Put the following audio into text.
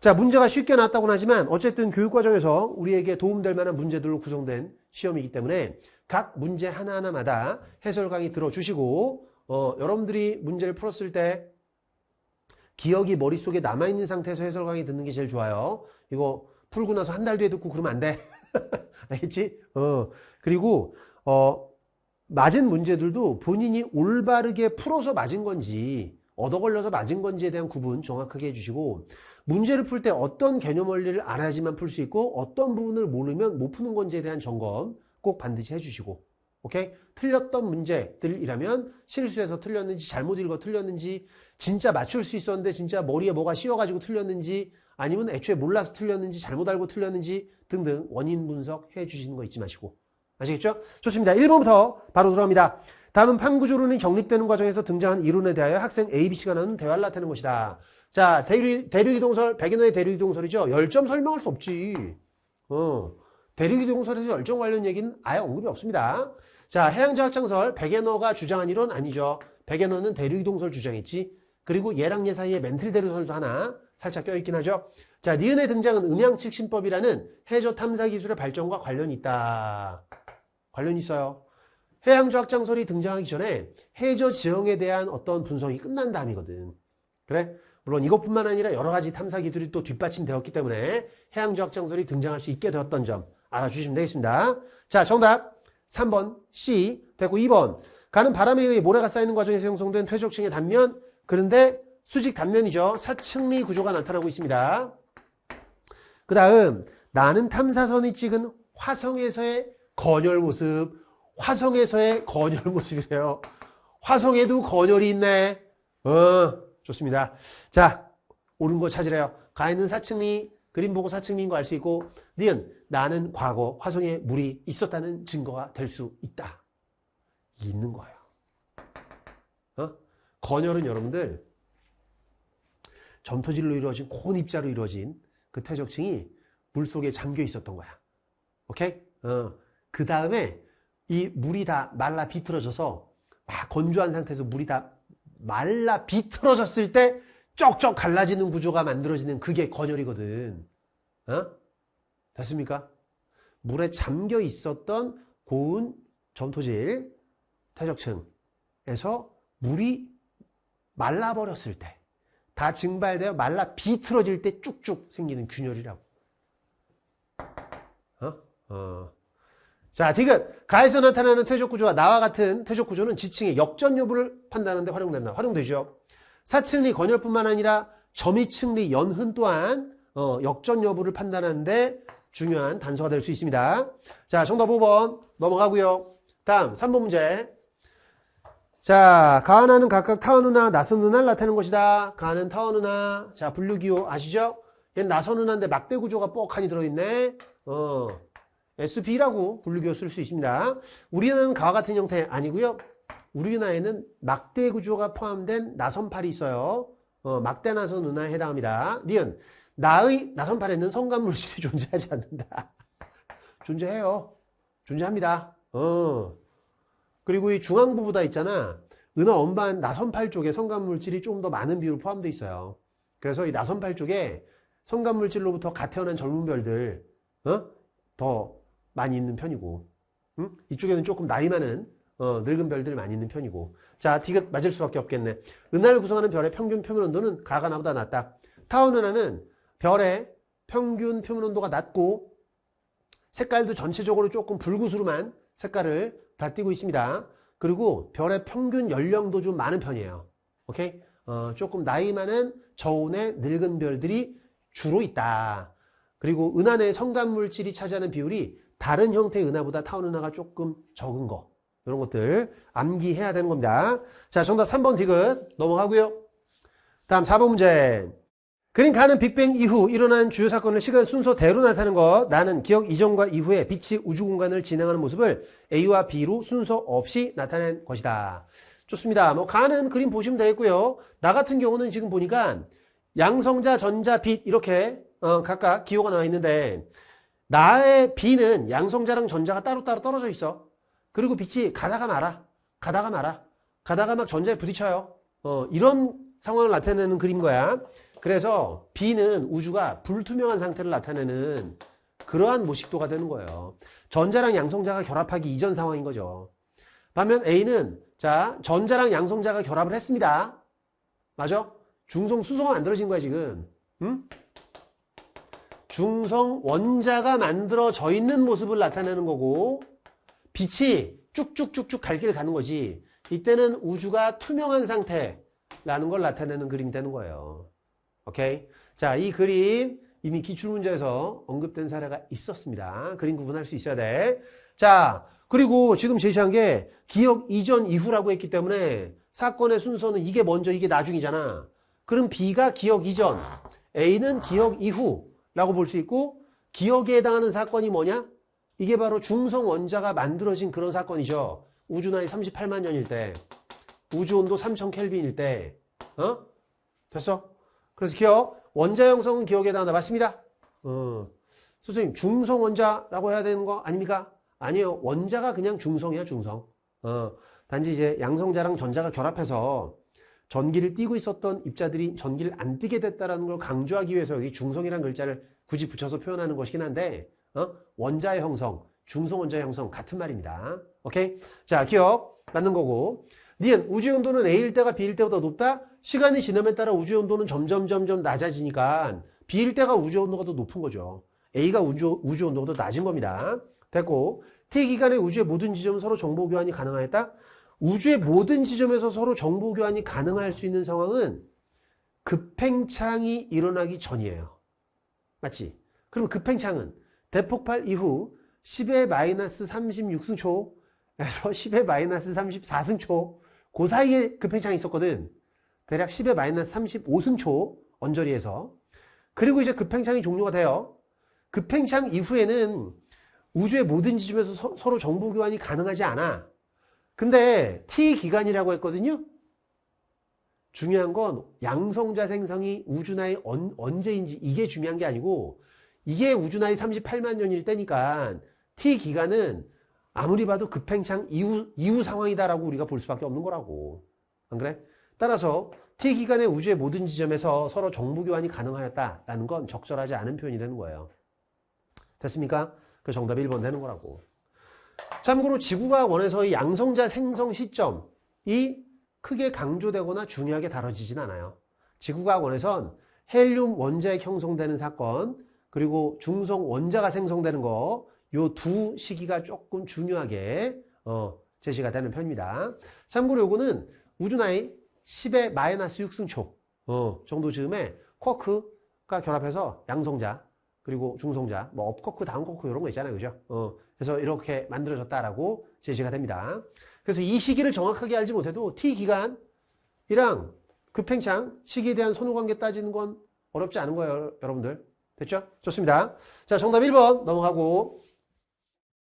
자, 문제가 쉽게 나왔다고는 하지만 어쨌든 교육과정에서 우리에게 도움될 만한 문제들로 구성된 시험이기 때문에 각 문제 하나하나마다 해설 강의 들어주시고 여러분들이 문제를 풀었을 때 기억이 머릿속에 남아있는 상태에서 해설 강의 듣는 게 제일 좋아요. 이거 풀고 나서 한 달 뒤에 듣고 그러면 안 돼. 알겠지? 그리고 맞은 문제들도 본인이 올바르게 풀어서 맞은 건지 얻어 걸려서 맞은 건지에 대한 구분 정확하게 해주시고, 문제를 풀 때 어떤 개념 원리를 알아야지만 풀 수 있고 어떤 부분을 모르면 못 푸는 건지에 대한 점검 꼭 반드시 해주시고, 오케이? 틀렸던 문제들이라면 실수해서 틀렸는지, 잘못 읽어 틀렸는지, 진짜 맞출 수 있었는데 진짜 머리에 뭐가 씌워가지고 틀렸는지, 아니면 애초에 몰라서 틀렸는지, 잘못 알고 틀렸는지 등등 원인 분석해 주시는 거 잊지 마시고. 아시겠죠? 좋습니다. 1번부터 바로 들어갑니다. 다음은 판구조론이 정립되는 과정에서 등장한 이론에 대하여 학생 ABC가 나눈 대화를 나타내는 것이다. 자, 대륙이동설, 백연호의 대륙이동설이죠. 열점 설명할 수 없지. 대륙이동설에서 열점 관련 얘기는 아예 언급이 없습니다. 자, 해양자학장설, 백연호가 주장한 이론 아니죠. 백연호는 대륙이동설 주장했지. 그리고 얘랑 얘 사이에 멘틀 대륙설도 하나 살짝 껴있긴 하죠. 자, 니은의 등장은 음양측 신법이라는 해저 탐사 기술의 발전과 관련이 있다. 관련이 있어요. 해양조학장설이 등장하기 전에 해저 지형에 대한 어떤 분석이 끝난 다음이거든. 그래? 물론 이것뿐만 아니라 여러 가지 탐사 기술이 또 뒷받침되었기 때문에 해양조학장설이 등장할 수 있게 되었던 점 알아주시면 되겠습니다. 자, 정답 3번 C 됐고, 2번 가는 바람에 의해 모래가 쌓이는 과정에서 형성된 퇴적층의 단면, 그런데 수직 단면이죠. 사층리 구조가 나타나고 있습니다. 그 다음 나는 탐사선이 찍은 화성에서의 건열 모습. 화성에서의 건열 모습이래요. 화성에도 건열이 있네. 좋습니다. 자, 옳은 거 찾으래요. 가에는 사층리, 그림 보고 사층리인 거 알 수 있고, 니은 나는 과거 화성에 물이 있었다는 증거가 될 수 있다. 있는 거예요. 건열은 여러분들 점토질로 이루어진 고온 입자로 이루어진 그 퇴적층이 물속에 잠겨 있었던 거야. 오케이? 그 다음에 이 물이 다 말라 비틀어져서 막 건조한 상태에서 물이 다 말라 비틀어졌을 때 쩍쩍 갈라지는 구조가 만들어지는 그게 건열이거든. 됐습니까? 물에 잠겨 있었던 고온 점토질 퇴적층에서 물이 말라버렸을 때, 다 증발되어 말라 비틀어질 때 쭉쭉 생기는 균열이라고. 자, 디귿. 가에서 나타나는 퇴적구조와 나와 같은 퇴적구조는 지층의 역전 여부를 판단하는 데 활용되죠. 사층리 건열뿐만 아니라 점이층리 연흔 또한 역전 여부를 판단하는 데 중요한 단서가 될 수 있습니다. 자, 정답 5번 넘어가고요. 다음 3번 문제. 자, 가하나는 각각 타원은하, 나선은하를 나타내는 것이다. 가하는 타원은하. 자, 분류기호 아시죠? 얘는 나선은하인데 막대 구조가 뻑하니 들어있네. SP라고 분류기호 쓸 수 있습니다. 우리은하는 가와 같은 형태 아니고요. 우리은하에는 막대 구조가 포함된 나선팔이 있어요. 막대 나선은하에 해당합니다. 니은 나의 나선팔에는 성간물질이 존재하지 않는다. 존재해요. 존재합니다. 그리고 이 중앙부보다 있잖아. 은하 원반 나선팔 쪽에 성간물질이 좀 더 많은 비율로 포함되어 있어요. 그래서 이 나선팔 쪽에 성간물질로부터 갓 태어난 젊은 별들 더 많이 있는 편이고, 이쪽에는 조금 나이 많은 늙은 별들이 많이 있는 편이고. 자, 디귿 맞을 수밖에 없겠네. 은하를 구성하는 별의 평균 표면 온도는 가가 나보다 낮다. 타원 은하는 별의 평균 표면 온도가 낮고 색깔도 전체적으로 조금 붉으스름한 색깔을 다 띄고 있습니다. 그리고 별의 평균 연령도 좀 많은 편이에요. 오케이? 조금 나이 많은 저온의 늙은 별들이 주로 있다. 그리고 은하 내 성간물질이 차지하는 비율이 다른 형태의 은하보다 타원 은하가 조금 적은 거, 이런 것들 암기해야 되는 겁니다. 자, 정답 3번 디귿 넘어가고요. 다음 4번 문제. 그린 가는 빅뱅 이후 일어난 주요 사건을 시간 순서대로 나타내는 것. 나는 기억 이전과 이후에 빛이 우주 공간을 진행하는 모습을 A와 B로 순서 없이 나타낸 것이다. 좋습니다. 뭐 가는 그림 보시면 되겠고요. 나 같은 경우는 지금 보니까 양성자, 전자, 빛 이렇게 각각 기호가 나와 있는데, 나의 B는 양성자랑 전자가 따로따로 떨어져 있어. 그리고 빛이 가다가 말아. 가다가 막 전자에 부딪혀요. 이런 상황을 나타내는 그림인 거야. 그래서 B는 우주가 불투명한 상태를 나타내는 그러한 모식도가 되는 거예요. 전자랑 양성자가 결합하기 이전 상황인 거죠. 반면 A는 자 전자랑 양성자가 결합을 했습니다. 맞아? 중성 수소가 만들어진 거야 지금. 응? 중성 원자가 만들어져 있는 모습을 나타내는 거고 빛이 쭉쭉쭉쭉 갈 길을 가는 거지. 이때는 우주가 투명한 상태라는 걸 나타내는 그림이 되는 거예요. 오케이? 자, 이 그림 이미 기출문제에서 언급된 사례가 있었습니다. 그림 구분할 수 있어야 돼. 자, 그리고 지금 제시한 게 기억 이전 이후라고 했기 때문에 사건의 순서는 이게 먼저 이게 나중이잖아. 그럼 B가 기억 이전, A는 기억 이후라고 볼 수 있고 기억에 해당하는 사건이 뭐냐? 이게 바로 중성 원자가 만들어진 그런 사건이죠. 우주 나이 38만 년일 때, 우주 온도 3000 켈빈일 때, 됐어? 그래서 기억, 원자 형성은 기억에 해당한다. 맞습니다. 선생님, 중성 원자라고 해야 되는 거 아닙니까? 아니에요. 원자가 그냥 중성이야, 중성. 단지 이제 양성자랑 전자가 결합해서 전기를 띠고 있었던 입자들이 전기를 안 띠게 됐다는 걸 강조하기 위해서 여기 중성이라는 글자를 굳이 붙여서 표현하는 것이긴 한데, 원자의 형성, 중성 원자의 형성 같은 말입니다. 오케이? 자, 기억 맞는 거고. 니은 우주의 온도는 A일 때가 B일 때보다 높다? 시간이 지남에 따라 우주의 온도는 점점 낮아지니까 B일 때가 우주의 온도가 더 높은 거죠. A가 우주 온도가 더 낮은 겁니다. 됐고, T기간에 우주의 모든 지점은 서로 정보 교환이 가능하였다? 우주의 모든 지점에서 서로 정보 교환이 가능할 수 있는 상황은 급팽창이 일어나기 전이에요. 맞지? 그럼 급팽창은 대폭발 이후 10의 마이너스 36승초에서 10의 마이너스 34승초 그 사이에 급팽창이 있었거든. 대략 10의 마이너스 35승초 언저리에서. 그리고 이제 급팽창이 종료가 돼요. 급팽창 이후에는 우주의 모든 지점에서 서로 정보 교환이 가능하지 않아. 근데 T기간이라고 했거든요. 중요한 건 양성자 생성이 우주 나이 언제인지 이게 중요한 게 아니고 이게 우주 나이 38만 년일 때니까 T기간은 아무리 봐도 급팽창 이후 상황이다라고 우리가 볼 수밖에 없는 거라고. 안 그래? 따라서 T기간의 우주의 모든 지점에서 서로 정보 교환이 가능하였다라는 건 적절하지 않은 표현이 되는 거예요. 됐습니까? 그 정답이 1번 되는 거라고. 참고로 지구과학원에서의 양성자 생성 시점이 크게 강조되거나 중요하게 다뤄지진 않아요. 지구과학원에선 헬륨 원자액 형성되는 사건 그리고 중성 원자가 생성되는 거 요 두 시기가 조금 중요하게 제시가 되는 편입니다. 참고로 요거는 우주 나이 10의 마이너스 6승초 정도 즈음에 쿼크가 결합해서 양성자 그리고 중성자 뭐 업쿼크 다운쿼크 이런 거 있잖아요. 그죠? 그래서 이렇게 만들어졌다라고 제시가 됩니다. 그래서 이 시기를 정확하게 알지 못해도 T기간이랑 급팽창 시기에 대한 선후관계 따지는 건 어렵지 않은 거예요. 여러분들. 됐죠? 좋습니다. 자, 정답 1번 넘어가고